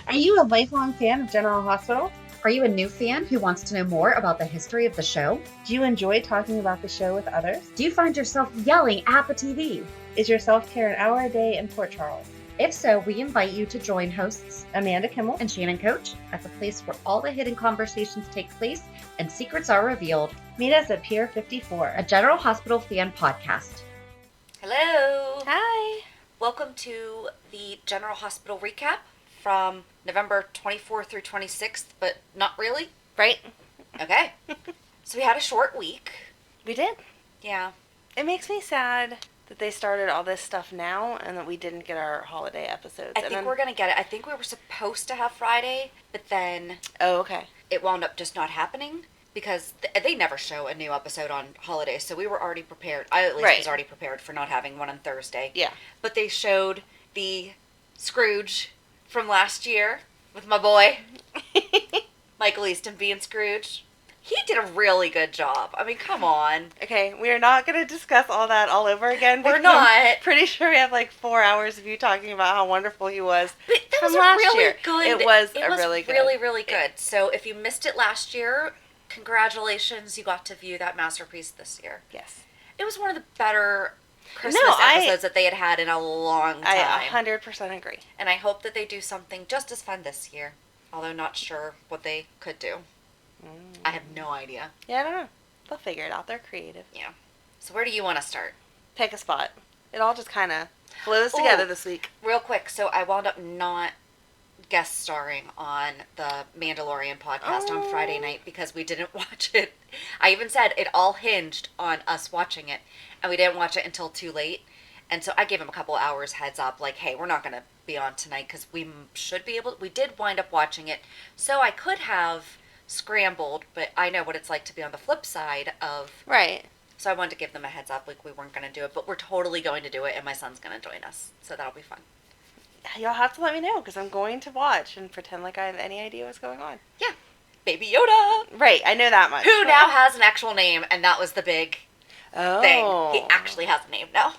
Are you a lifelong fan of General Hospital? Are you a new fan who wants to know more about the history of the show? Do you enjoy talking about the show with others? Do you find yourself yelling at the TV? Is your self-care an hour a day in Port Charles? If so, we invite you to join hosts Amanda Kimmel and Shannon Coach at the place where all the hidden conversations take place and secrets are revealed. Meet us at Pier 54, A General Hospital fan podcast. Hello. Hi. Welcome to the General Hospital recap from November 24th through 26th, but not really. Right? Okay. So we had a short week. We did. Yeah. It makes me sad that they started all this stuff now and that we didn't get our holiday episodes. I think we're going to get it. I think we were supposed to have Friday, but then Oh, okay. it wound up just not happening because they never show a new episode on holidays, so we were already prepared. I at least was already prepared for not having one on Thursday. Yeah. But they showed the Scrooge from last year with my boy, Michael Easton being Scrooge. He did a really good job. I mean, come on. Okay, we are not going to discuss all that all over again. We're because not. I'm pretty sure we have like 4 hours of you talking about how wonderful he was. But that from was last really year. good. It was really good. Really, really good. So if you missed it last year, congratulations. You got to view that masterpiece this year. Yes. It was one of the better Christmas episodes that they had in a long time. I 100% agree. And I hope that they do something just as fun this year. Although not sure what they could do. I have no idea. Yeah, I don't know. They'll figure it out. They're creative. Yeah. So where do you want to start? Pick a spot. It all just kind of flows together this week. Real quick. So I wound up not guest starring on the Mandalorian podcast on Friday night because we didn't watch it. I even said it all hinged on us watching it, and we didn't watch it until too late. And so I gave him a couple hours heads up, like, hey, we're not going to be on tonight because we should be able. We did wind up watching it, so I could have scrambled, but I know what it's like to be on the flip side of. Right. So I wanted to give them a heads up, like we weren't going to do it, but we're totally going to do it, and my son's going to join us, so that'll be fun. Y'all have to let me know because I'm going to watch and pretend like I have any idea what's going on. Yeah. Baby Yoda. Right, I know that much. Who now has an actual name, and that was the big thing. He Oh. actually has a name now.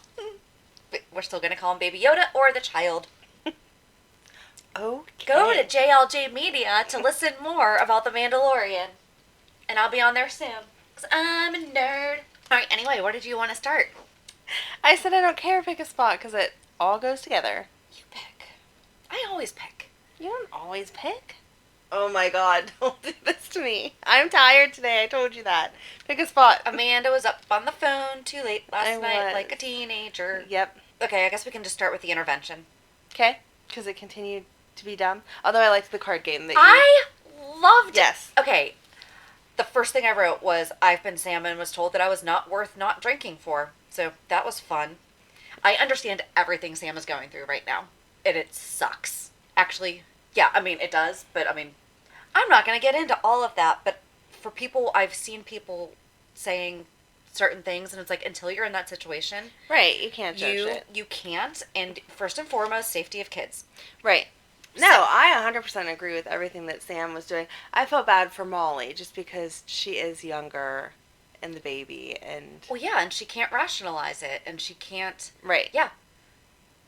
But we're still going to call him Baby Yoda or the child. Okay. Go to JLJ Media to listen more about The Mandalorian. And I'll be on there soon. Because I'm a nerd. Alright, anyway, where did you want to start? I said I don't care. Pick a spot because it all goes together. You pick. I always pick. You don't always pick. Oh my god, don't do this to me. I'm tired today, I told you that. Pick a spot. Amanda was up on the phone too late last I night was. like a teenager. Yep. Okay, I guess we can just start with the intervention. Okay, because it continued to be dumb. Although I liked the card game that you... I loved it. Yes. Okay, the first thing I wrote was, I've been Sam and was told that I was not worth not drinking for. So that was fun. I understand everything Sam is going through right now. And it sucks. Actually, yeah, I mean, it does. But, I mean, I'm not going to get into all of that. But for people, I've seen people saying certain things. And it's like, until you're in that situation. Right, you can't judge it. You can't. And first and foremost, safety of kids. Right. No, I 100% agree with everything that Sam was doing. I felt bad for Molly just because she is younger and the baby and... Well, yeah, and she can't rationalize it. And she can't... Right. Yeah.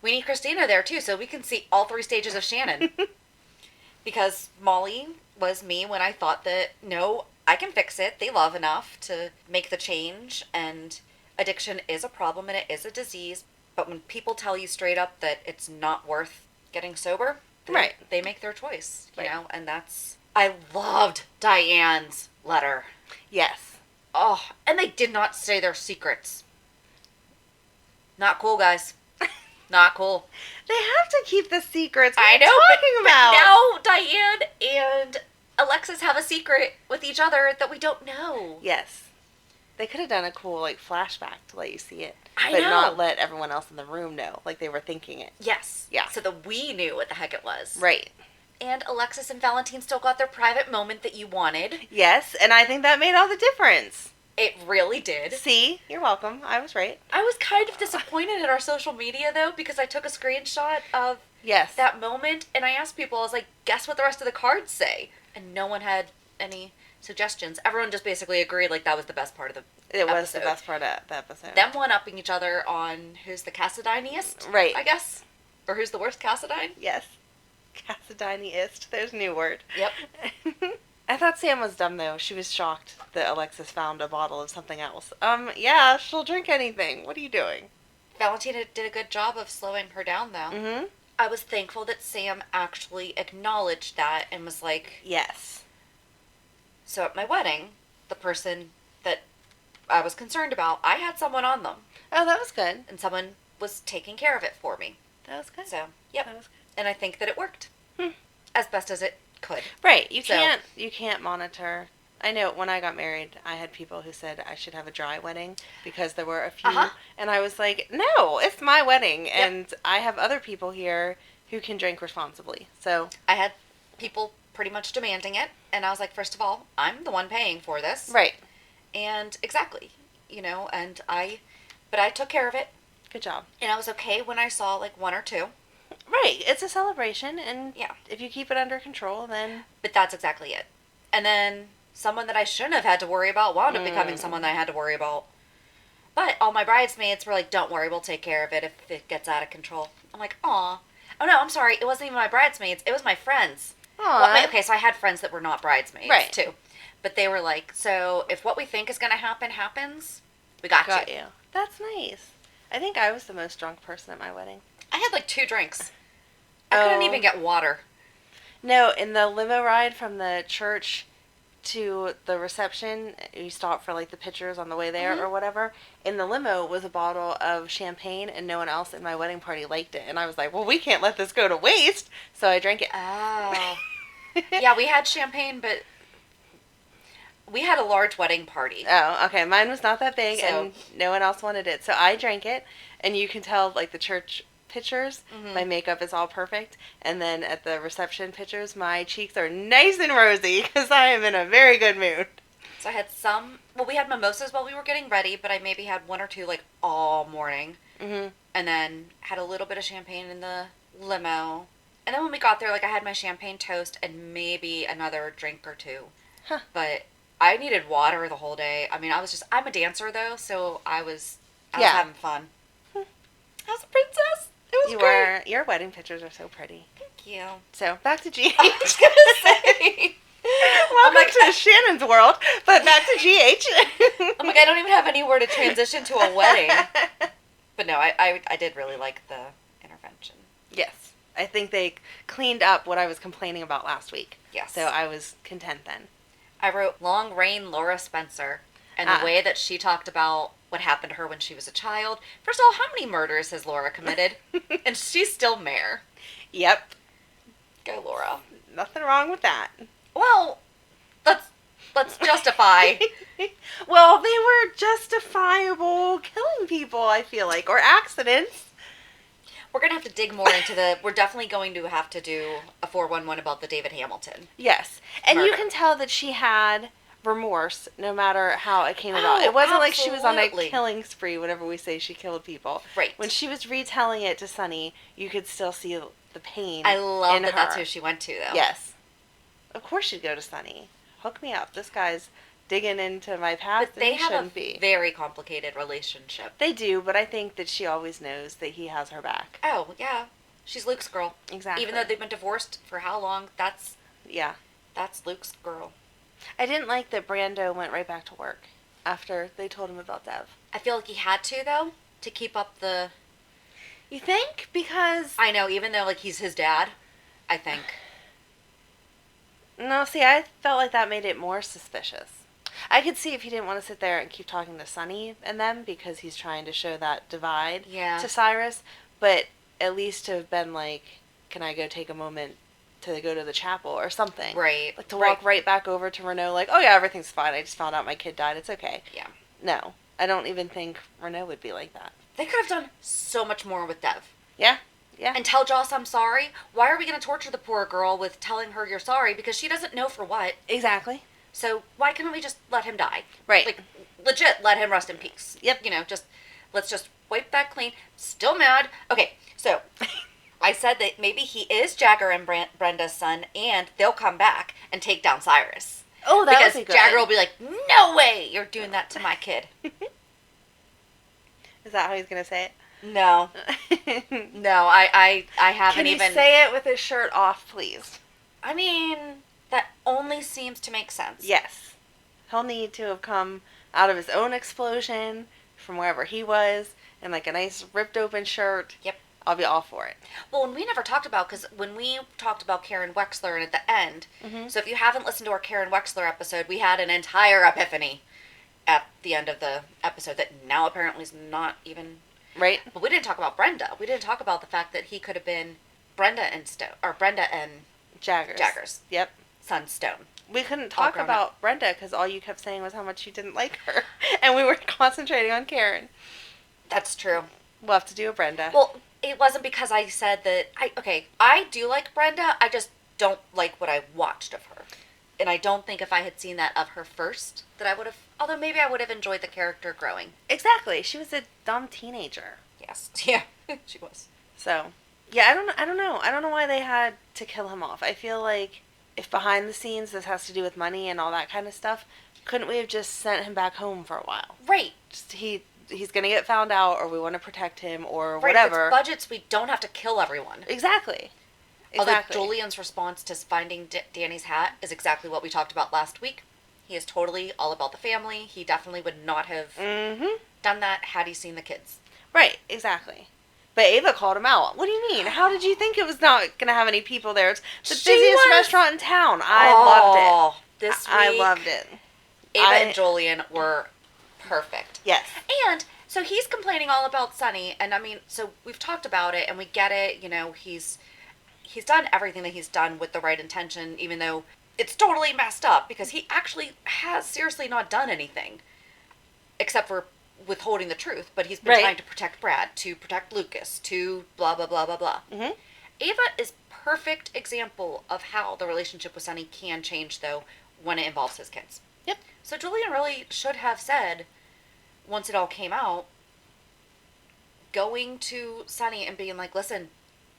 We need Christina there, too, so we can see all 3 stages of Shannon. Because Molly was me when I thought that, no, I can fix it. They love enough to make the change. And addiction is a problem and it is a disease. But when people tell you straight up that it's not worth getting sober... Right. They make their choice, you Right. know, and that's... I loved Diane's letter. Yes. Oh, and they did not say their secrets. Not cool, guys. Not cool. They have to keep the secrets. What I know, are you talking about? but now Diane and Alexis have a secret with each other that we don't know. Yes. They could have done a cool, like, flashback to let you see it. I but know. not let everyone else in the room know, like they were thinking it. Yes. Yeah. So that we knew what the heck it was. Right. And Alexis and Valentine still got their private moment that you wanted. Yes, and I think that made all the difference. It really did. See? You're welcome. I was right. I was kind of disappointed in our social media, though, because I took a screenshot of Yes. that moment, and I asked people, I was like, guess what the rest of the cards say? And no one had any suggestions. Everyone just basically agreed, like, that was the best part of the It was episode. the best part of the episode. Them one-upping each other on who's the Cassadiniest, Right. I guess? Or who's the worst Cassadine? Yes. Cassadiniist. There's a new word. Yep. I thought Sam was dumb, though. She was shocked that Alexis found a bottle of something else. Yeah, she'll drink anything. What are you doing? Valentina did a good job of slowing her down, though. Mm-hmm. I was thankful that Sam actually acknowledged that and was like, Yes. so at my wedding, the person that I was concerned about, I had someone on them. Oh, that was good. And someone was taking care of it for me. That was good. So, yep. That was good. And I think that it worked. Hmm. As best as it could. Right. You So- can't monitor. I know when I got married, I had people who said I should have a dry wedding because there were a few. Uh-huh. And I was like, no, it's my wedding. Yep. And I have other people here who can drink responsibly. So, I had people pretty much demanding it. And I was like, first of all, I'm the one paying for this. right. And exactly. But I took care of it. Good job. And I was okay when I saw like one or two. Right. It's a celebration. And Yeah. if you keep it under control, then. But that's exactly it. And then someone that I shouldn't have had to worry about wound up becoming someone that I had to worry about. But all my bridesmaids were like, don't worry, we'll take care of it if it gets out of control. I'm like, aw. Oh, no, I'm sorry. It wasn't even my bridesmaids. It was my friends. Aw. Well, okay, so I had friends that were not bridesmaids, Right. too. But they were like, so if what we think is going to happen happens, we got you. That's nice. I think I was the most drunk person at my wedding. I had like 2 drinks. I couldn't even get water. No, in the limo ride from the church to the reception, you stop for like the pictures on the way there or whatever. In the limo was a bottle of champagne, and no one else in my wedding party liked it. And I was like, well, we can't let this go to waste. So I drank it. Oh. Yeah, we had champagne, but we had a large wedding party. Oh, okay. Mine was not that big, So- and no one else wanted it. So I drank it, and you can tell, like, the church pictures, my makeup is all perfect. And then at the reception pictures, my cheeks are nice and rosy, because I am in a very good mood. So I had we had mimosas while we were getting ready, but I maybe had 1 or 2, like, all morning. Mm-hmm. And then had a little bit of champagne in the limo. And then when we got there, like, I had my champagne toast and maybe another drink or 2. Huh. But I needed water the whole day. I mean, I'm a dancer, though, so I was having fun. I was a princess. It was You great. are. Your wedding pictures are so pretty. Thank you. So, back to GH. I was going to say. Welcome to Shannon's world, but back to GH. I'm like, I don't even have anywhere to transition to a wedding. But no, I did really like the intervention. Yes. I think they cleaned up what I was complaining about last week. Yes. So I was content then. I wrote Long Reign Laura Spencer, and the way that she talked about what happened to her when she was a child. First of all, how many murders has Laura committed? And she's still mayor. Yep. Go, Laura. Nothing wrong with that. Well, let's justify. Well, they were justifiable killing people, I feel like, or accidents. We're going to have to dig more into we're definitely going to have to do a 411 about the David Hamilton. Yes. And you Murder. can tell that she had remorse no matter how it came about. It wasn't like she was on a absolutely. killing spree whenever we say she killed people. Right. When she was retelling it to Sonny, you could still see the pain I love in that that's her. who she went to, though. Yes. Of course she'd go to Sonny. Hook me up. This guy's digging into my past But they and he have shouldn't a be. very complicated relationship. They do, but I think that she always knows that he has her back. Oh, yeah. She's Luke's girl. Exactly. Even though they've been divorced for how long, that's Yeah. Luke's girl. I didn't like that Brando went right back to work after they told him about Dev. I feel like he had to, though, to keep up the... You think? Because... I know, even though, like, he's his dad, I think. No, see, I felt like that made it more suspicious. I could see if he didn't want to sit there and keep talking to Sonny and them because he's trying to show that divide Yeah. to Cyrus, but at least to have been like, can I go take a moment to go to the chapel or something? Right. Like to walk right back over to Renault like, oh yeah, everything's fine. I just found out my kid died. It's okay. Yeah. No, I don't even think Renault would be like that. They could have done so much more with Dev. Yeah. Yeah. And tell Joss I'm sorry. Why are we going to torture the poor girl with telling her you're sorry? Because she doesn't know for what. Exactly. So why can't we just let him die? Right. Like, legit, let him rest in peace. Yep. You know, let's just wipe that clean. Still mad. Okay, so I said that maybe he is Jagger and Brenda's son, and they'll come back and take down Cyrus. Oh, that because would be good. Jagger will be like, no way you're doing that to my kid. Is that how he's going to say it? No. No, I haven't Can he even... say it with his shirt off, please? I mean, that only seems to make sense. Yes. He'll need to have come out of his own explosion from wherever he was in like a nice ripped open shirt. Yep. I'll be all for it. Well, and we never talked about, because when we talked about Karen Wexler and at the end, so if you haven't listened to our Karen Wexler episode, we had an entire epiphany at the end of the episode that now apparently is not even... Right? But we didn't talk about Brenda. We didn't talk about the fact that he could have been Brenda and Jaggers. Yep. son Stone. We couldn't All talk grown about Brenda because all you kept saying was how much you didn't like her. And we were concentrating on Karen. That's true. We'll have to do a Brenda. Well, it wasn't because I said that... I do like Brenda. I just don't like what I watched of her. And I don't think if I had seen that of her first, that I would have... Although maybe I would have enjoyed the character growing. Exactly. She was a dumb teenager. Yes. Yeah, she was. So, yeah, I don't know. I don't know why they had to kill him off. I feel like if behind the scenes this has to do with money and all that kind of stuff, couldn't we have just sent him back home for a while? Right. Just he's going to get found out, or we want to protect him, or Right, whatever. If it's budgets, we don't have to kill everyone. Exactly. Although Julian's response to finding Danny's hat is exactly what we talked about last week. He is totally all about the family. He definitely would not have done that had he seen the kids. Right, exactly. But Ava called him out. What do you mean? How did you think it was not going to have any people there? It's the busiest restaurant in town. I loved it. This week, I loved it. Ava and Julian were perfect. Yes. And so he's complaining all about Sonny, and I mean, so we've talked about it, and we get it. You know, he's done everything that he's done with the right intention, even though it's totally messed up, because he actually has seriously not done anything except for withholding the truth. But he's been trying to protect Brad, to protect Lucas, to blah blah blah blah blah. Ava is perfect example of how the relationship with Sonny can change, though, when it involves his kids. Yep. So Julian really should have said, once it all came out, going to Sonny and being like, listen,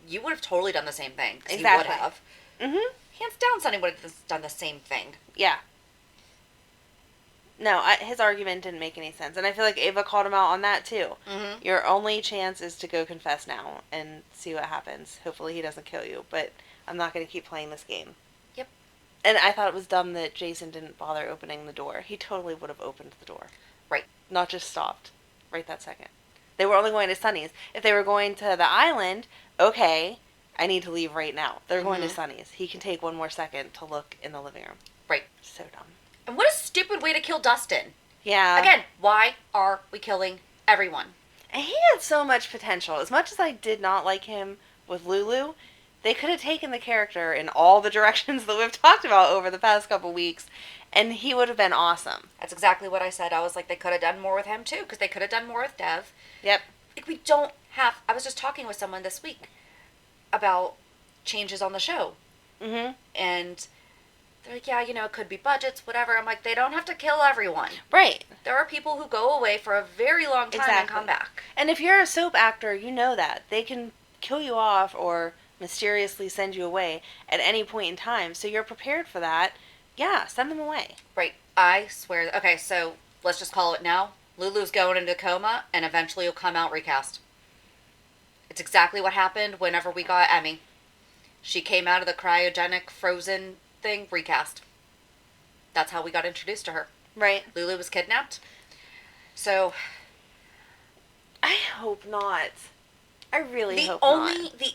you would have totally done the same thing. Exactly. He would have. Hands down, Sonny would have done the same thing. Yeah. No, his argument didn't make any sense. And I feel like Ava called him out on that, too. Your only chance is to go confess now and see what happens. Hopefully he doesn't kill you, but I'm not going to keep playing this game. Yep. And I thought it was dumb that Jason didn't bother opening the door. He totally would have opened the door. Right. Not just stopped right that second. They were only going to Sonny's. If they were going to the island, okay, I need to leave right now. They're going to Sonny's. He can take one more second to look in the living room. Right. So dumb. And what a stupid way to kill Dustin. Yeah. Again, why are we killing everyone? And he had so much potential. As much as I did not like him with Lulu, they could have taken the character in all the directions that we've talked about over the past couple weeks, and he would have been awesome. That's exactly what I said. I was like, they could have done more with him, too, because they could have done more with Dev. Yep. Like, we don't have... I was just talking with someone this week about changes on the show. And they're like, yeah, you know, it could be budgets, whatever. I'm like, they don't have to kill everyone. Right. There are people who go away for a very long time and come back. And if you're a soap actor, you know that. They can kill you off or mysteriously send you away at any point in time. So you're prepared for that. Yeah, send them away. Right. I swear. Okay, so let's just call it now. Lulu's going into coma, and eventually he'll come out recast. It's exactly what happened whenever we got Emmy. She came out of the cryogenic frozen thing, recast. That's how we got introduced to her. Right. Lulu was kidnapped. So... I hope not. I really hope not. The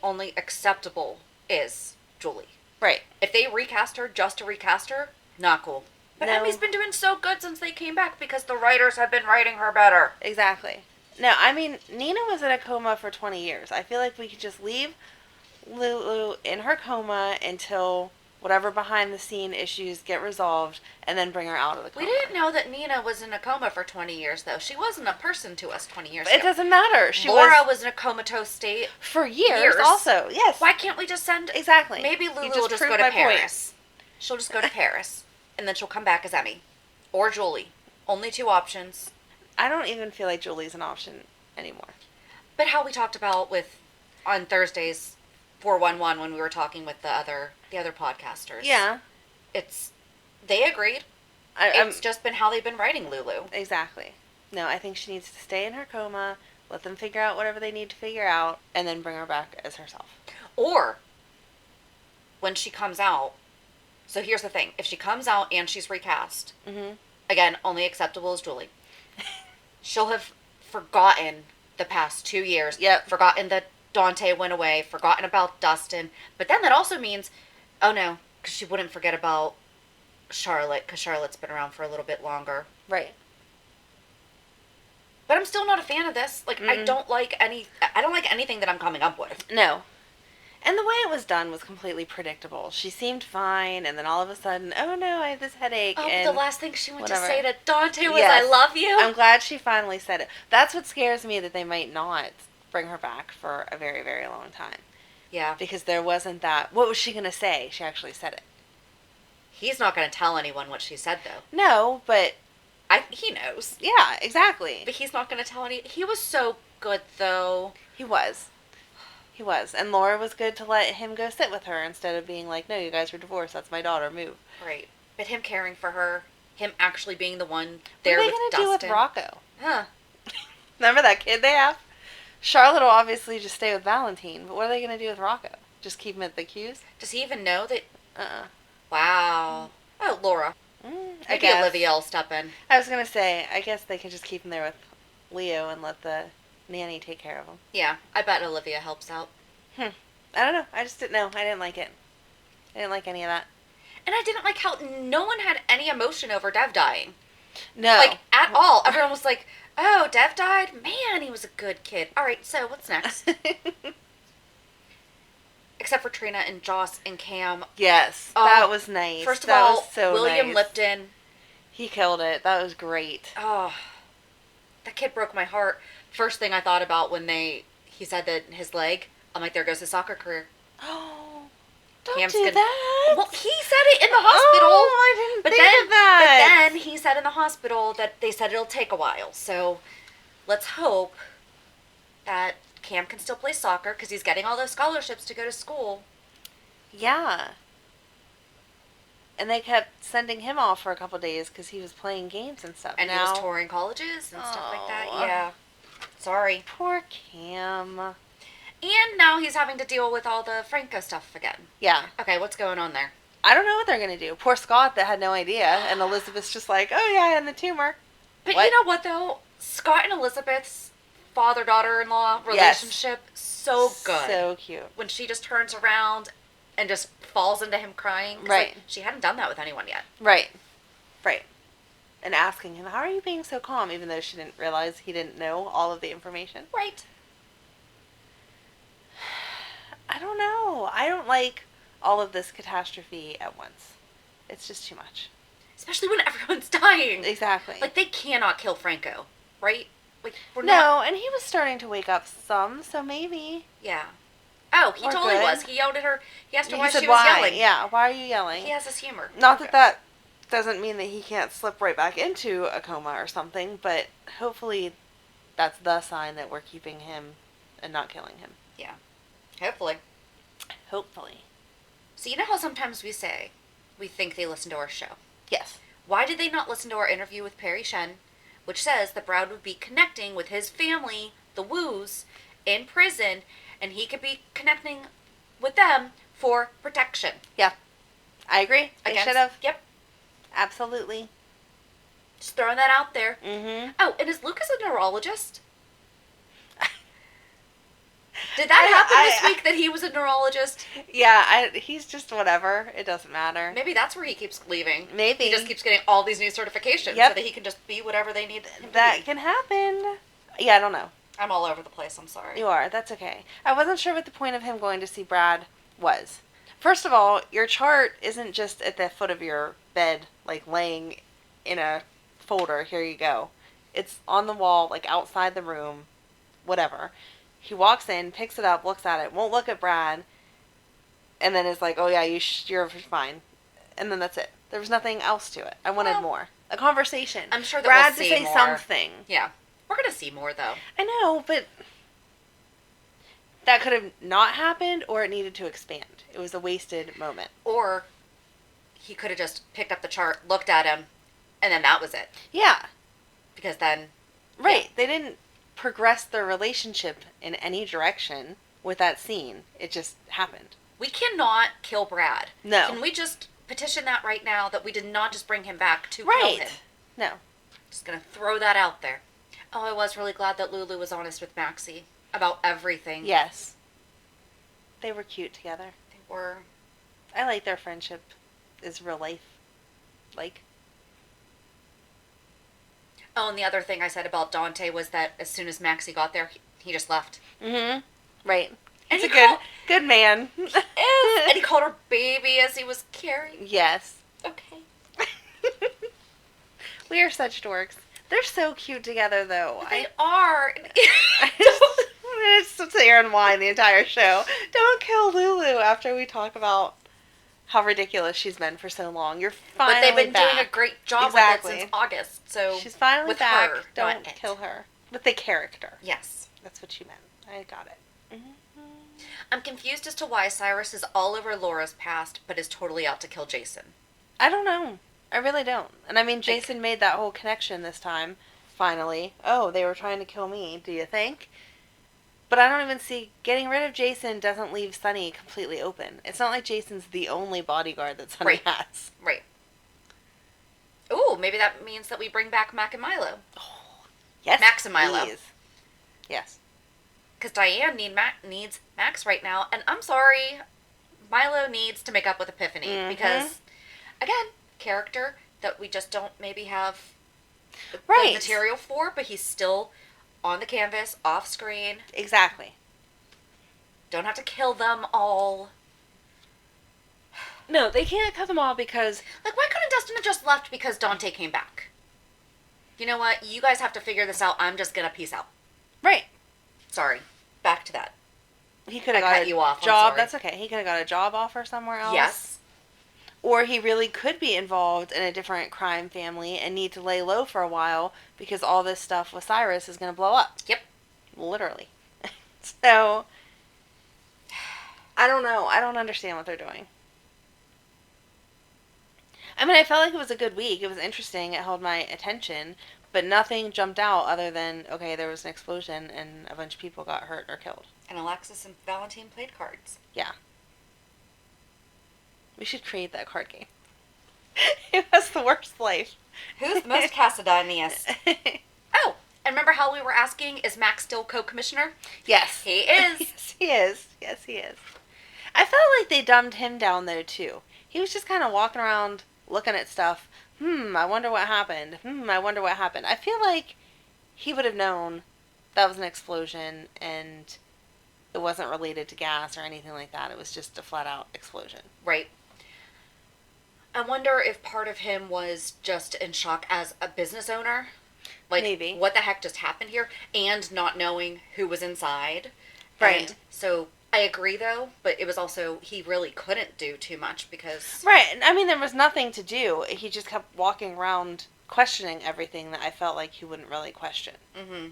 only acceptable is Julie. Right. If they recast her just to recast her, not cool. But No. Emmy's been doing so good since they came back because the writers have been writing her better. Exactly. No, I mean, Nina was in a coma for 20 years. I feel like we could just leave Lulu in her coma until whatever behind-the-scene issues get resolved, and then bring her out of the coma. We didn't know that Nina was in a coma for 20 years, though. She wasn't a person to us 20 years It ago. doesn't matter. Laura was in a comatose state for years also. Yes. Why can't we just send... Exactly. Maybe Lulu will just go to Paris. She'll just go to Paris, and then she'll come back as Emmy. Or Julie. Only two options. I don't even feel like Julie's an option anymore. But how we talked about on Thursdays, 411, when we were talking with the other podcasters. Yeah. They agreed. It's just been how they've been writing Lulu. Exactly. No, I think she needs to stay in her coma, let them figure out whatever they need to figure out, and then bring her back as herself. Or, when she comes out, so here's the thing. If she comes out and she's recast, again, only acceptable as Julie, she'll have forgotten the past 2 years. Yep. Forgotten that Dante went away, forgotten about Dustin. But then that also means, oh no, because she wouldn't forget about Charlotte, because Charlotte's been around for a little bit longer. Right. But I'm still not a fan of this. Like, I don't like anything that I'm coming up with. No. And the way it was done was completely predictable. She seemed fine, and then all of a sudden, oh no, I have this headache. Oh, and the last thing she went whatever. to say to Dante was, Yes. I love you. I'm glad she finally said it. That's what scares me, that they might not bring her back for a very, very long time. Yeah. Because there wasn't that. What was she going to say? She actually said it. He's not going to tell anyone what she said, though. No, but... He knows. Yeah, exactly. But he's not going to tell any... He was so good, though. He was. He was. And Laura was good to let him go sit with her instead of being like, no, you guys are divorced. That's my daughter. Move. Right. But him caring for her, him actually being the one there with Dustin. What are they going to do with Rocco? Huh. Remember that kid they have? Charlotte will obviously just stay with Valentine, but what are they going to do with Rocco? Just keep him at the Q's? Does he even know that... Wow. Mm. Oh, Laura. I Maybe guess. Olivia will step in. I was going to say, I guess they can just keep him there with Leo and let the nanny take care of him. Yeah, I bet Olivia helps out. I don't know. I just didn't know. I didn't like it. I didn't like any of that. And I didn't like how no one had any emotion over Dev dying. No. Like, at all. Everyone was like, oh, Dev died? Man, he was a good kid. All right, so what's next? Except for Trina and Joss and Cam. Yes, that was nice. First of that all, was so William nice. Lipton. He killed it. That was great. Oh, that kid broke my heart. First thing I thought about when he said that his leg, I'm like, there goes his soccer career. Oh, don't Cam's do gonna- that. Well, he said it in the hospital. Oh, I didn't think of that. But then he said in the hospital that they said it'll take a while. So let's hope that Cam can still play soccer because he's getting all those scholarships to go to school. Yeah. And they kept sending him off for a couple days because he was playing games and stuff. And he was touring colleges and stuff like that. Yeah. Sorry. Poor Cam. And now he's having to deal with all the Franco stuff again. Yeah. Okay, what's going on there? I don't know what they're going to do. Poor Scott that had no idea. And Elizabeth's just like, oh yeah, and the tumor. But What? you know what, though? Scott and Elizabeth's father-daughter-in-law relationship, so good. So cute. When she just turns around and just falls into him crying. 'Cause, Right. like, she hadn't done that with anyone yet. Right. Right. And asking him, how are you being so calm? Even though she didn't realize he didn't know all of the information. Right. I don't know. I don't like all of this catastrophe at once. It's just too much. Especially when everyone's dying. Exactly. Like, they cannot kill Franco, right? Like, we're no, not... and he was starting to wake up some, so maybe. Yeah. Oh, he We're totally good. was. He yelled at her. He asked her why He said she was why. yelling. Yeah, why are you yelling? He has his humor. Not that that doesn't mean that he can't slip right back into a coma or something, but hopefully that's the sign that we're keeping him and not killing him. Yeah. Hopefully. Hopefully. So you know how sometimes we say we think they listen to our show? Yes. Why did they not listen to our interview with Perry Shen, which says that Brad would be connecting with his family, the Woos, in prison, and he could be connecting with them for protection? Yeah. I agree. They should have. Yep. Absolutely. Just throwing that out there. Mm-hmm. Oh, and is Lucas a neurologist? Did that happen this week that he was a neurologist? Yeah, he's just whatever. It doesn't matter. Maybe that's where he keeps leaving. Maybe. He just keeps getting all these new certifications Yep. so that he can just be whatever they need him to That be. can happen. Yeah, I don't know. I'm all over the place. I'm sorry. You are. That's okay. I wasn't sure what the point of him going to see Brad was. First of all, your chart isn't just at the foot of your bed, like laying in a folder. Here you go. It's on the wall, like outside the room, whatever. He walks in, picks it up, looks at it, won't look at Brad, and then is like, oh yeah, you're fine. And then that's it. There was nothing else to it. I wanted more. A conversation. I'm sure that Brad we'll to see say more. something. Yeah. We're going to see more, though. I know, but that could have not happened, or it needed to expand. It was a wasted moment. Or he could have just picked up the chart, looked at him, and then that was it. Yeah. Because then Right. Yeah. They didn't progress their relationship in any direction with that scene. It just happened. We cannot kill Brad. No. Can we just petition that right now that we did not just bring him back to kill Right. him? No. Just gonna throw that out there. Oh, I was really glad that Lulu was honest with Maxie about everything. Yes. They were cute together. They were. I like their friendship is real life. Like. Oh, and the other thing I said about Dante was that as soon as Maxie got there, he just left. Mm-hmm. Right. And He's he a good man. Is. And he called her baby as he was carrying. Yes. Okay. We are such dorks. They're so cute together, though. They are. I just sit here and whine the entire show. Don't kill Lulu after we talk about how ridiculous she's been for so long. You're finally But they've been back. doing a great job Exactly. with it since August. So She's finally with back. her, Don't not it. kill her. With the character. Yes. That's what you meant. I got it. I'm confused as to why Cyrus is all over Laura's past, but is totally out to kill Jason. I don't know. I really don't. And I mean, Jason made that whole connection this time. Finally. Oh, they were trying to kill me, do you think? But I don't even see... Getting rid of Jason doesn't leave Sonny completely open. It's not like Jason's the only bodyguard that Sonny has. Right. Ooh, maybe that means that we bring back Mac and Milo. Yes, Max and Milo. please. Yes. Because Diane needs Max right now, and I'm sorry, Milo needs to make up with Epiphany. Mhm. Because, again, character that we just don't maybe have the Right. material for, but he's still on the canvas, off screen. Exactly. Don't have to kill them all. No, they can't cut them all because... Like, why couldn't Dustin have just left because Dante came back? You know what? You guys have to figure this out. I'm just gonna peace out. Right. Sorry. Back to that. He could have I got cut a you off. I'm job. sorry. That's okay. He could have got a job offer somewhere else. Yes. Or he really could be involved in a different crime family and need to lay low for a while because all this stuff with Cyrus is going to blow up. Yep. Literally. So, I don't know. I don't understand what they're doing. I mean, I felt like it was a good week. It was interesting. It held my attention. But nothing jumped out other than, okay, there was an explosion and a bunch of people got hurt or killed. And Alexis and Valentine played cards. Yeah. We should create that card game. It was the worst life. Who's the most Cassidianiest? Oh, and remember how we were asking, is Max still co-commissioner? Yes. He is. Yes, he is. Yes, he is. I felt like they dumbed him down though too. He was just kind of walking around looking at stuff. I wonder what happened. I wonder what happened. I feel like he would have known that was an explosion and it wasn't related to gas or anything like that. It was just a flat out explosion. Right. I wonder if part of him was just in shock as a business owner. Like, Maybe. what the heck just happened here? And not knowing who was inside. Right. And so, I agree though, but it was also, he really couldn't do too much because... Right. I mean, there was nothing to do. He just kept walking around questioning everything that I felt like he wouldn't really question. Mm-hmm.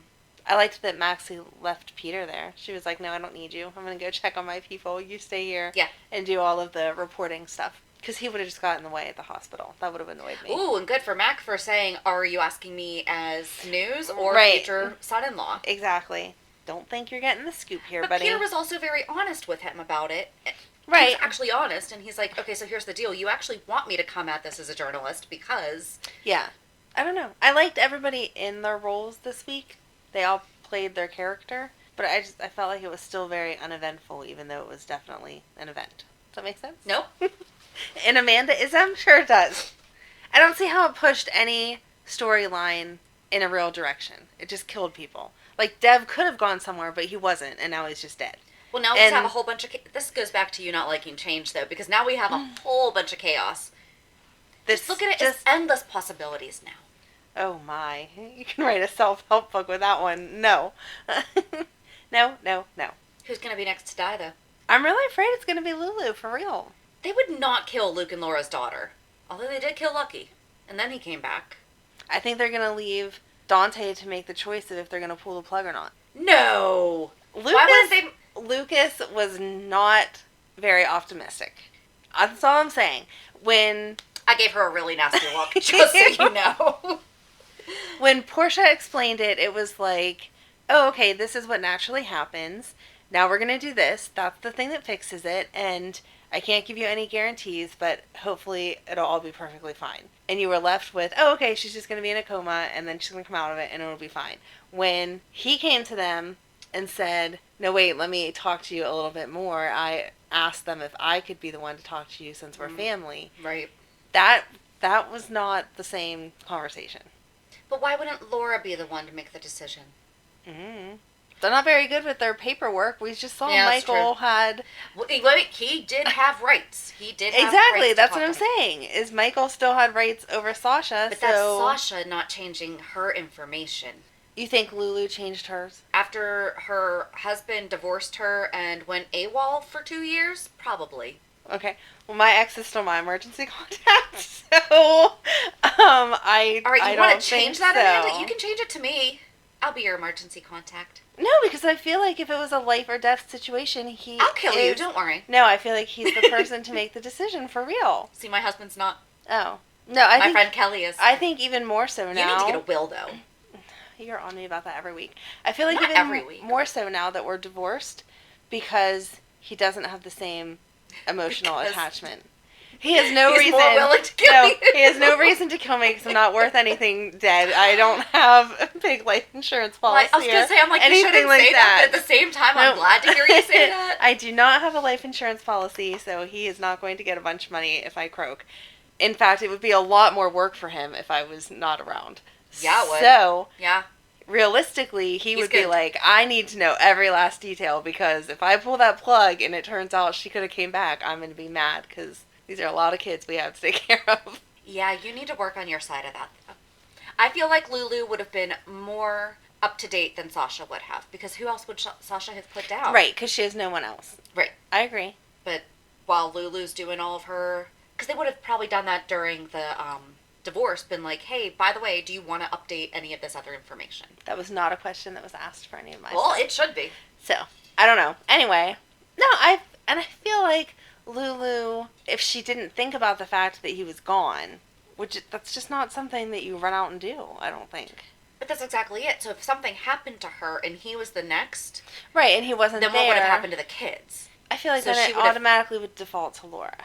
I liked that Maxie left Peter there. She was like, no, I don't need you. I'm going to go check on my people. You stay here and do all of the reporting stuff. Because he would have just got in the way at the hospital. That would have annoyed me. Ooh, and good for Mac for saying, are you asking me as news or Right. future son-in-law? Exactly. Don't think you're getting the scoop here, But buddy. Peter was also very honest with him about it. Right. He was actually honest, and he's like, okay, so here's the deal. You actually want me to come at this as a journalist because... Yeah. I don't know. I liked everybody in their roles this week. They all played their character. But I felt like it was still very uneventful, even though it was definitely an event. Does that make sense? Nope. In Amanda-ism? Sure it does. I don't see how it pushed any storyline in a real direction. It just killed people. Like, Dev could have gone somewhere, but he wasn't, and now he's just dead. Well, now we just have a whole bunch of... This goes back to you not liking change, though, because now we have a whole bunch of chaos. Just look at it as endless possibilities now. Oh, my. You can write a self-help book with that one. No. No. Who's going to be next to die, though? I'm really afraid it's going to be Lulu, for real. They would not kill Luke and Laura's daughter. Although they did kill Lucky. And then he came back. I think they're going to leave Dante to make the choice of if they're going to pull the plug or not. No! Why wouldn't they... Lucas was not very optimistic. That's all I'm saying. When... I gave her a really nasty look, just so you know. When Portia explained it, it was like, oh, okay, this is what naturally happens. Now we're going to do this. That's the thing that fixes it. And I can't give you any guarantees, but hopefully it'll all be perfectly fine. And you were left with, oh, okay, she's just going to be in a coma, and then she's going to come out of it, and it'll be fine. When he came to them and said, no, wait, let me talk to you a little bit more. I asked them if I could be the one to talk to you since we're family. Right. That was not the same conversation. But why wouldn't Laura be the one to make the decision? Mm-hmm. They're not very good with their paperwork. We just saw Michael had... Well, he did have rights. He did have exactly, rights. That's what I'm saying. Is Michael still had rights over Sasha, but that's Sasha not changing her information. You think Lulu changed hers? After her husband divorced her and went AWOL for 2 years? Probably. Okay. Well, my ex is still my emergency contact, so I All right, you want to change that, so. Amanda? You can change it to me. I'll be your emergency contact. No, because I feel like if it was a life or death situation, I'll kill you, don't worry. No, I feel like he's the person to make the decision for real. See, my husband's not. Oh. No, I think... My friend Kelly is. I think even more so now. You need to get a will, though. You're on me about that every week. I feel like Not even every week. more so now that we're divorced because he doesn't have the same emotional attachment. He has no reason. More willing to kill me. He has no reason to kill me because I'm not worth anything dead. I don't have a big life insurance policy. I was going to say, I'm like, you shouldn't say that, but at the same time, I'm glad to hear you say that. I do not have a life insurance policy, so he is not going to get a bunch of money if I croak. In fact, it would be a lot more work for him if I was not around. Yeah, it would. So, yeah. Realistically, he would good. be like, I need to know every last detail because if I pull that plug and it turns out she could have came back, I'm going to be mad because these are a lot of kids we have to take care of. Yeah, you need to work on your side of that. I feel like Lulu would have been more up to date than Sasha would have because who else would Sasha have put down? Right, because she has no one else. Right. I agree. But while Lulu's doing all of her... Because they would have probably done that during the divorce, been like, hey, by the way, do you want to update any of this other information? That was not a question that was asked for any of my Well, stuff. it should be. So, I don't know. Anyway, no, I feel like Lulu, if she didn't think about the fact that he was gone, that's just not something that you run out and do, I don't think. But that's exactly it. So if something happened to her and he was the next... Right, and he wasn't then there. What would have happened to the kids? I feel like So then she it would have- automatically would default to Laura.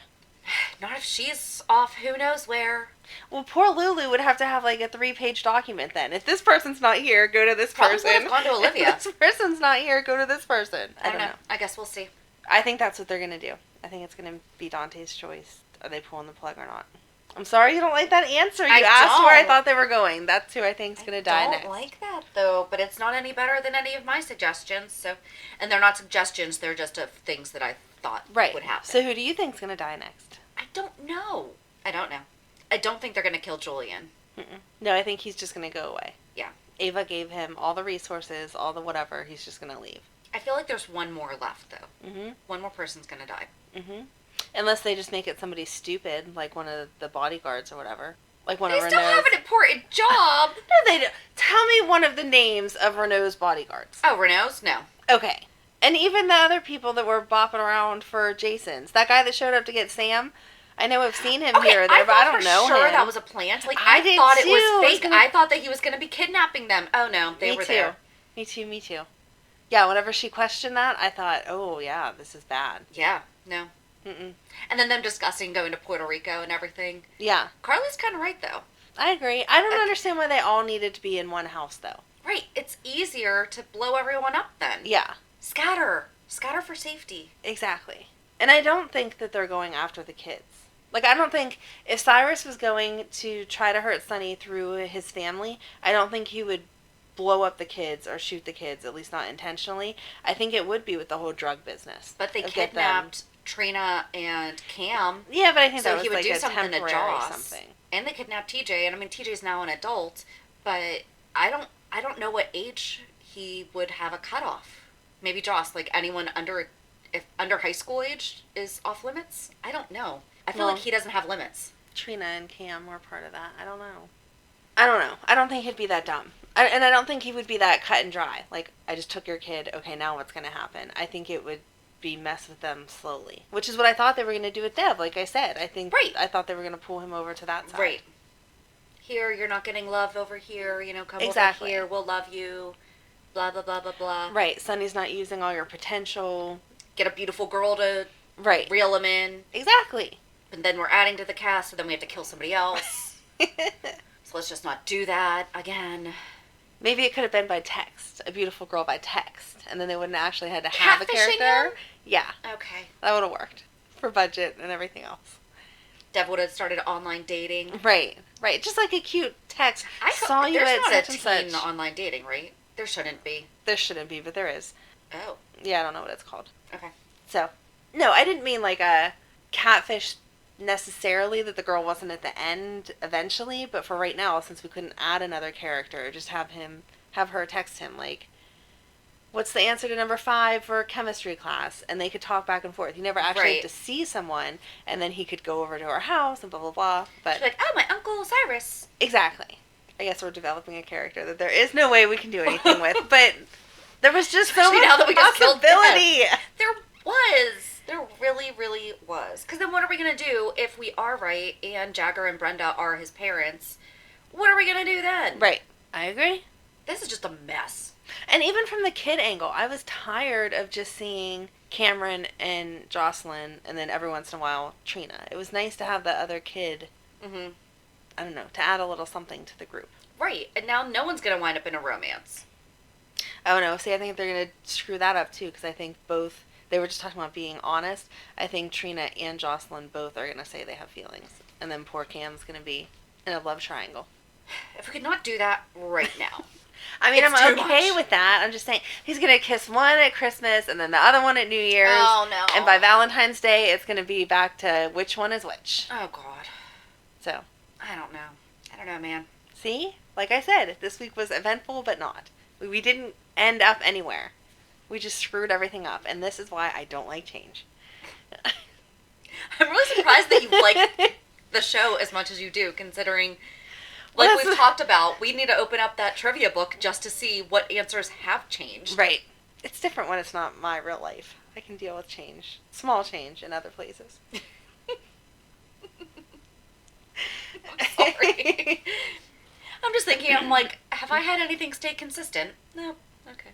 Not if she's off who knows where. Well, poor Lulu would have to have like a 3-page document then. If this person's not here, go to this Probably person. would have gone to Olivia. If this person's not here, go to this person. I don't know. I guess we'll see. I think that's what they're going to do. I think it's going to be Dante's choice. Are they pulling the plug or not? I'm sorry you don't like that answer. You asked where I thought they were going. That's who I think's going to die next. I don't like that, though. But it's not any better than any of my suggestions. So, and they're not suggestions. They're just things that I thought would happen. So who do you think's going to die next? I don't know. I don't think they're going to kill Julian. Mm-mm. No, I think he's just going to go away. Yeah. Ava gave him all the resources, all the whatever. He's just going to leave. I feel like there's one more left, though. Mm-hmm. One more person's going to die. Mm-hmm. Unless they just make it somebody stupid, like one of the bodyguards or whatever. Like one they of still Renault's. have an important job. No, they don't. Tell me one of the names of Renault's bodyguards. Oh, Renault's? No. Okay. And even the other people that were bopping around for Jason's. That guy that showed up to get Sam. I know I've seen him here or there, but I don't know him. I thought for sure that was a plant. Like, I I did thought it too. was fake. I thought that he was going to be kidnapping them. Oh, no. They were there. Me too. Yeah, whenever she questioned that, I thought, oh, yeah, this is bad. Yeah. No. Mm-mm. And then them discussing going to Puerto Rico and everything. Yeah. Carly's kind of right, though. I agree. I don't understand why they all needed to be in one house, though. Right. It's easier to blow everyone up then. Yeah. Scatter. Scatter for safety. Exactly. And I don't think that they're going after the kids. Like, I don't think if Cyrus was going to try to hurt Sonny through his family, I don't think he would blow up the kids or shoot the kids, at least not intentionally. I think it would be with the whole drug business. But they kidnapped Trina and Cam. Yeah, but I think so that was he would like do a something to temporary Joss. something. And they kidnapped TJ, and I mean TJ's now an adult, but I don't know what age he would have a cutoff. Maybe Joss, like anyone under high school age is off limits. I don't know. I feel like he doesn't have limits. Trina and Cam were part of that. I don't know. I don't think he'd be that dumb. And I don't think he would be that cut and dry. Like, I just took your kid. Okay, now what's going to happen? I think it would be mess with them slowly. Which is what I thought they were going to do with Dev, like I said. I thought they were going to pull him over to that side. Right. here, you're not getting love over here, come Exactly. over here, we'll love you, blah, blah, blah, blah, blah. Right. Sonny's not using all your potential. Get a beautiful girl to Right. reel him in. Exactly. And then we're adding to the cast, so then we have to kill somebody else. So let's just not do that again. Maybe it could have been by text. A beautiful girl by text. And then they wouldn't actually had to have a Catfishing character. him? Yeah. Okay. That would have worked. For budget and everything else. Dev would have started online dating. Right. Right. Just like a cute text. I saw you there's at not such a and teen such. online dating, right? There shouldn't be. There shouldn't be, but there is. Oh. Yeah, I don't know what it's called. Okay. So, no, I didn't mean like a catfish necessarily, that the girl wasn't at the end eventually, but for right now, since we couldn't add another character, just have her text him like, what's the answer to number 5 for chemistry class? And they could talk back and forth. You never actually had to see someone, and then he could go over to her house and blah blah blah. But she's like, oh, my Uncle Cyrus. Exactly. I guess we're developing a character that there is no way we can do anything with, but there was just so Especially much now that we just killed possibility. There was. There really, really was. Because then what are we going to do if we are right and Jagger and Brenda are his parents? What are we going to do then? Right. I agree. This is just a mess. And even from the kid angle, I was tired of just seeing Cameron and Jocelyn, and then every once in a while, Trina. It was nice to have that other kid, Mm-hmm. I don't know, to add a little something to the group. Right. And now no one's going to wind up in a romance. Oh no, see, I think they're going to screw that up too, because I think both, they were just talking about being honest. I think Trina and Jocelyn both are going to say they have feelings. And then poor Cam's going to be in a love triangle. If we could not do that right now. I mean, It's I'm too okay much. with that. I'm just saying, he's going to kiss one at Christmas and then the other one at New Year's. Oh, no. And by Valentine's Day, it's going to be back to which one is which. Oh, God. So, I don't know. I don't know, man. see? Like I said, this week was eventful, but not. We didn't end up anywhere. We just screwed everything up. And this is why I don't like change. I'm really surprised that you like the show as much as you do, considering, like Well, we've talked about, we need to open up that trivia book just to see what answers have changed. Right. It's different when it's not my real life. I can deal with change. Small change in other places. I'm sorry. I'm just thinking, I'm like, have I had anything stay consistent? No. Okay.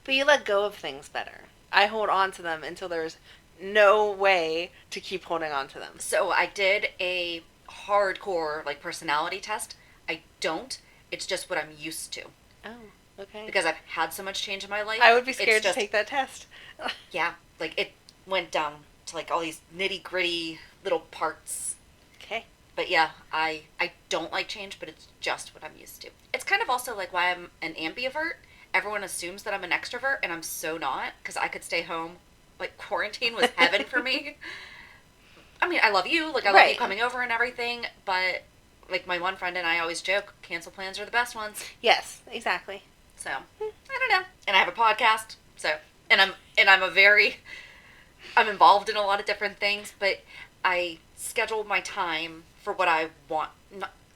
But you let go of things better. I hold on to them until there's no way to keep holding on to them. So I did a hardcore, like, personality test. I don't. It's just what I'm used to. Oh, okay. Because I've had so much change in my life. I would be it's scared to just- take that test. Yeah. Like, it went down to, like, all these nitty-gritty little parts. Okay. But yeah, I don't like change, but it's just what I'm used to. It's kind of also like why I'm an ambivert. Everyone assumes that I'm an extrovert, and I'm so not, because I could stay home. Like, quarantine was heaven for me. I mean, I love you. Like, I love you Right. coming over and everything, but, like, my one friend and I always joke, cancel plans are the best ones. Yes, exactly. So, I don't know. And I have a podcast, so, and I'm involved in a lot of different things, but I schedule my time for what I want.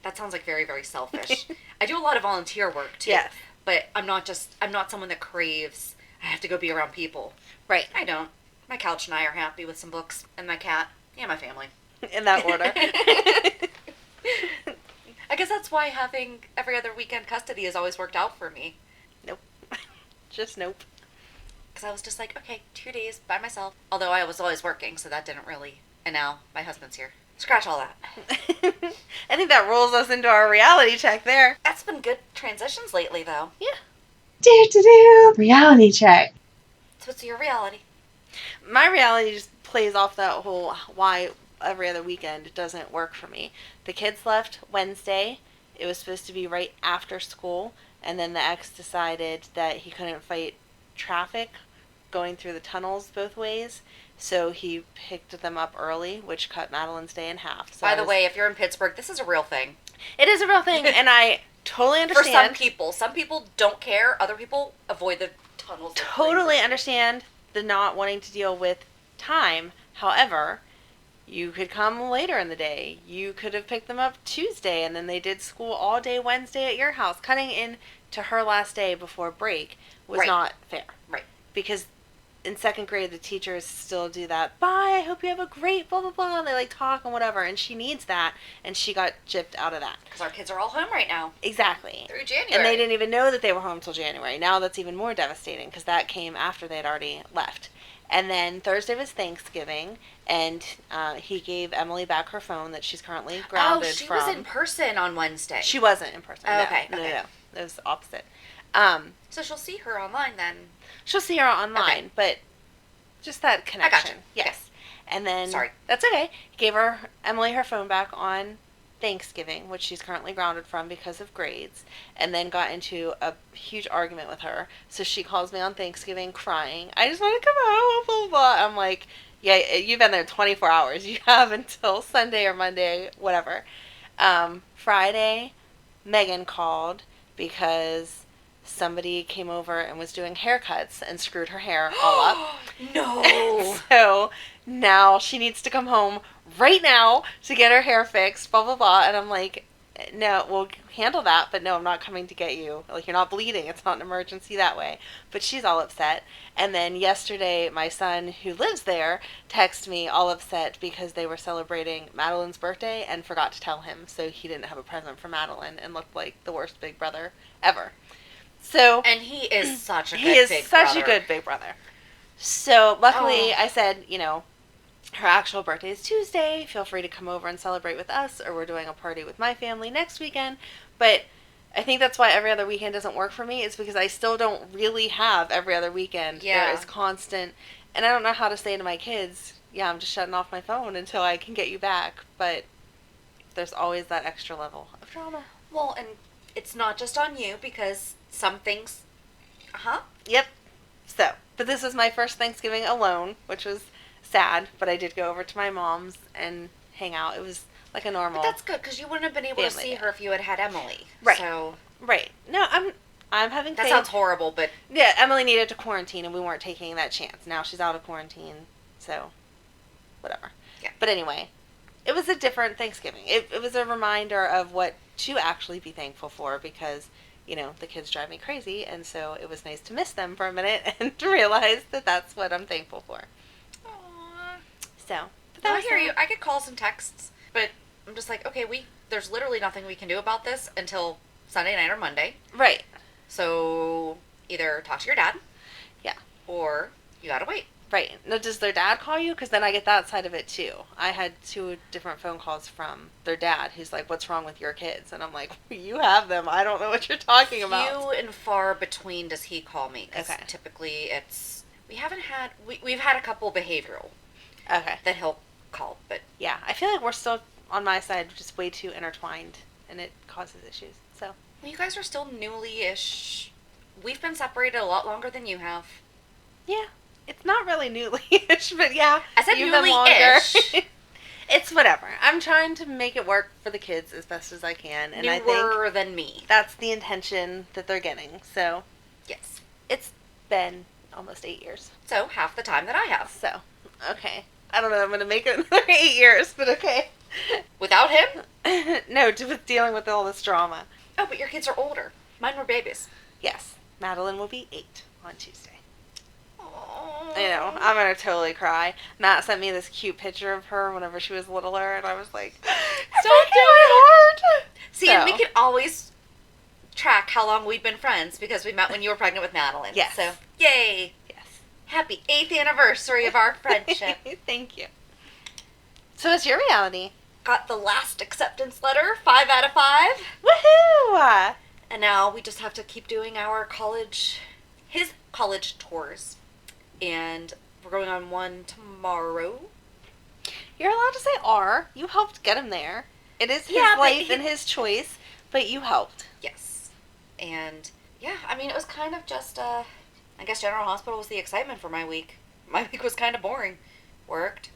That sounds like very, very selfish. I do a lot of volunteer work, too. Yes. But I'm not someone that craves, I have to go be around people. Right. I don't. My couch and I are happy with some books, and my cat, and my family. In that order. I guess that's why having every other weekend custody has always worked out for me. Nope. Just nope. Because I was just like, okay, 2 days by myself. Although I was always working, so that didn't really. And now my husband's here. Scratch all that. I think that rolls us into our reality check there. That's been good transitions lately, though. Yeah. Do. Reality check. So what's your reality? My reality just plays off that whole why every other weekend doesn't work for me. The kids left Wednesday. It was supposed to be right after school, and then the ex decided that he couldn't fight traffic going through the tunnels both ways, so he picked them up early, which cut Madeline's day in half. So By the way, if you're in Pittsburgh, this is a real thing. it is a real thing, and I totally understand. For some people. Some people don't care. Other people avoid the tunnels. like Totally crazy. understand the not wanting to deal with time. However, you could come later in the day. You could have picked them up Tuesday, and then they did school all day Wednesday at your house. Cutting in to her last day before break was Right. not fair. Right. Because in second grade, the teachers still do that. Bye, I hope you have a great blah, blah, blah. They like talk and whatever. And she needs that. And she got gypped out of that. Because our kids are all home right now. Exactly. Through January. And they didn't even know that they were home until January. Now that's even more devastating because that came after they had already left. And then Thursday was Thanksgiving, and he gave Emily back her phone that she's currently grounded from. Oh, she was in person on Wednesday. She wasn't in person. Oh, No, okay. No. It was opposite. So she'll see her online then. She'll see her online, but just that connection. I gotcha. Yes. And then... Sorry. That's okay. He gave Emily her phone back on Thanksgiving, which she's currently grounded from because of grades, and then got into a huge argument with her. So she calls me on Thanksgiving crying. I just want to come home, blah, blah, blah. I'm like, yeah, you've been there 24 hours. You have until Sunday or Monday, whatever. Friday, Megan called because somebody came over and was doing haircuts and screwed her hair all up. No! So now she needs to come home right now to get her hair fixed, blah, blah, blah. And I'm like, no, we'll handle that, but no, I'm not coming to get you. Like, you're not bleeding. It's not an emergency that way. But she's all upset. And then yesterday, my son, who lives there, texted me all upset because they were celebrating Madeline's birthday and forgot to tell him. So he didn't have a present for Madeline and looked like the worst big brother ever. So, And he is such a good he is big such brother. a good big brother. So luckily, I said, her actual birthday is Tuesday. Feel free to come over and celebrate with us, or we're doing a party with my family next weekend. But I think that's why every other weekend doesn't work for me. It's because I still don't really have every other weekend. Yeah. There is constant, and I don't know how to say to my kids, yeah, I'm just shutting off my phone until I can get you back. But there's always that extra level of drama. Well, and it's not just on you, because some things... Yep. So, but this was my first Thanksgiving alone, which was sad, but I did go over to my mom's and hang out. It was like a normal... But that's good, because you wouldn't have been able to see her if you had had Emily. Right. So... Right. No, I'm having That faith. sounds horrible, but... Yeah, Emily needed to quarantine, and we weren't taking that chance. Now she's out of quarantine, so whatever. Yeah. But anyway, it was a different Thanksgiving. It was a reminder of what to actually be thankful for, because... the kids drive me crazy, and so it was nice to miss them for a minute and to realize that that's what I'm thankful for. Aww. So, But I hear you. I get calls and texts, but I'm just like, okay, there's literally nothing we can do about this until Sunday night or Monday. Right. So either talk to your dad. Yeah. Or you gotta wait. Right. Now, does their dad call you? Because then I get that side of it, too. I had 2 different phone calls from their dad, who's like, what's wrong with your kids? And I'm like, you have them. I don't know what you're talking about. Few and far between does he call me. Because typically we've had a couple behavioral. Okay. That he'll call, but... Yeah, I feel like we're still, on my side, just way too intertwined, and it causes issues, so. Well, you guys are still newly-ish. We've been separated a lot longer than you have. Yeah. It's not really newly-ish, but yeah. I said you've been newly-ish. It's whatever. I'm trying to make it work for the kids as best as I can, and I think Newer than me. that's the intention that they're getting. So Yes. it's been almost 8 years. So, half the time that I have. So, okay. I don't know if I'm going to make it another 8 years, but okay. Without him? No, with dealing with all this drama. Oh, but your kids are older. Mine were babies. Yes. Madeline will be 8 on Tuesday. Aww. I'm going to totally cry. Matt sent me this cute picture of her whenever she was littler, and I was like, Stop doing my heart. See, and we can always track how long we've been friends because we met when you were pregnant with Madeline. Yes. So, yay. Yes. Happy 8th anniversary of our friendship. Thank you. So what's your reality? Got the last acceptance letter, 5 out of 5. Woohoo! And now we just have to keep doing his college tours. And we're going on one tomorrow. You're allowed to say R. You helped get him there. It is his life and his choice, but you helped. Yes. And, yeah, I mean, it was kind of just, I guess General Hospital was the excitement for my week. My week was kind of boring. Worked.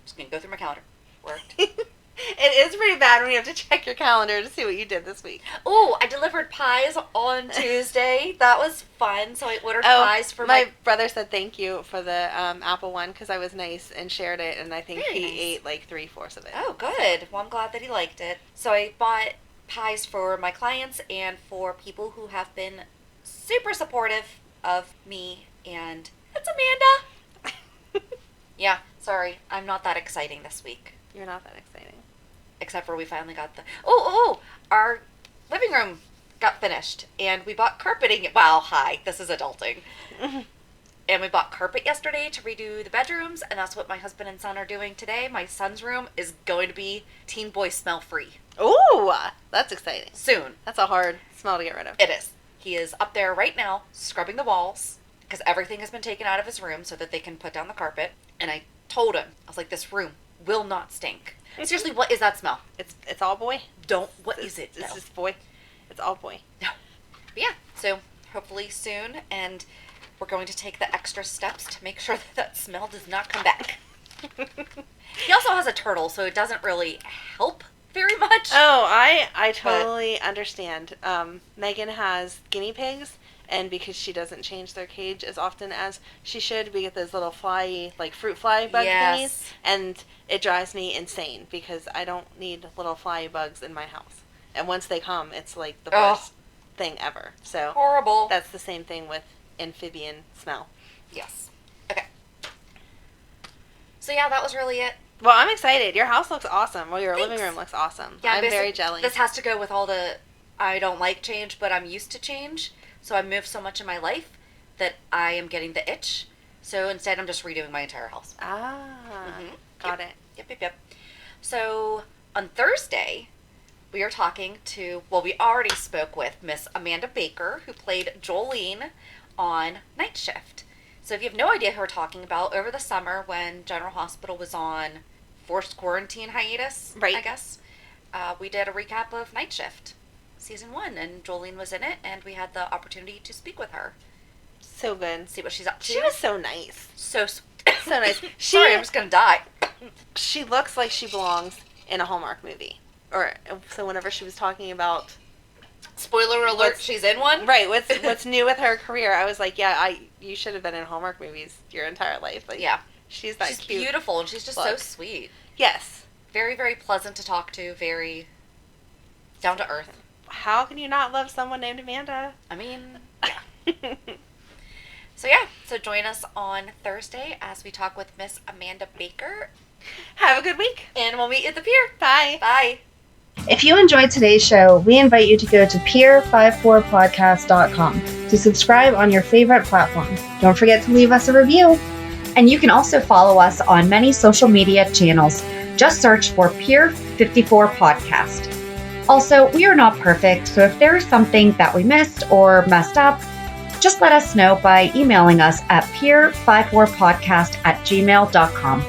Just going to go through my calendar. Worked. It is pretty bad when you have to check your calendar to see what you did this week. Oh, I delivered pies on Tuesday. That was fun. So I ordered pies for my brother said thank you for the apple one because I was nice and shared it, and I think he ate like 3/4 of it. Oh, good. Well, I'm glad that he liked it. So I bought pies for my clients and for people who have been super supportive of me and It's Amanda. Yeah, sorry. I'm not that exciting this week. You're not that exciting. Except for we finally got the... Our living room got finished. And we bought carpeting... Wow, hi. This is adulting. And we bought carpet yesterday to redo the bedrooms. And that's what my husband and son are doing today. My son's room is going to be teen boy smell free. Ooh, that's exciting. Soon. That's a hard smell to get rid of. It is. He is up there right now scrubbing the walls because everything has been taken out of his room so that they can put down the carpet. And I told him, I was like, this room will not stink. Seriously, what is that smell? It's all boy. What is it? It's just boy. It's all boy. No. But yeah, so hopefully soon, and we're going to take the extra steps to make sure that smell does not come back. He also has a turtle, so it doesn't really help very much. Oh, I totally understand. Megan has guinea pigs, and because she doesn't change their cage as often as she should, we get those little fly, like fruit fly bug thingies, and it drives me insane because I don't need little fly bugs in my house. And once they come, it's like the worst thing ever. So horrible. That's the same thing with amphibian smell. Yes. Okay. So yeah, that was really it. Well, I'm excited. Your house looks awesome. Well, your Thanks. living room looks awesome. Yeah, I'm very jelly. This has to go with all the I don't like change, but I'm used to change. So I moved so much in my life that I am getting the itch. So instead, I'm just redoing my entire house. Got it. Yep. So on Thursday, we are talking to, we already spoke with Miss Amanda Baker, who played Jolene on Night Shift. So if you have no idea who we're talking about, over the summer when General Hospital was on forced quarantine hiatus, right. I guess, we did a recap of Night Shift, season 1, and Jolene was in it, and we had the opportunity to speak with her. So good. See what she's up to. She was so nice. So nice. Sorry, I'm just going to die. She looks like she belongs in a Hallmark movie. So whenever she was talking about... Spoiler alert, she's in one? Right, what's new with her career, I was like, you should have been in Hallmark movies your entire life. Like, yeah. She's cute. Beautiful, and she's just so sweet. Yes. Very, very pleasant to talk to, very down to earth. How can you not love someone named Amanda? I mean, yeah. So join us on Thursday as we talk with Miss Amanda Baker. Have a good week. And we'll meet you at the pier. Bye. Bye. If you enjoyed today's show, we invite you to go to pier54podcast.com to subscribe on your favorite platform. Don't forget to leave us a review. And you can also follow us on many social media channels. Just search for Pier 54 Podcast. Also, we are not perfect, so if there is something that we missed or messed up, just let us know by emailing us at pier54podcast@gmail.com.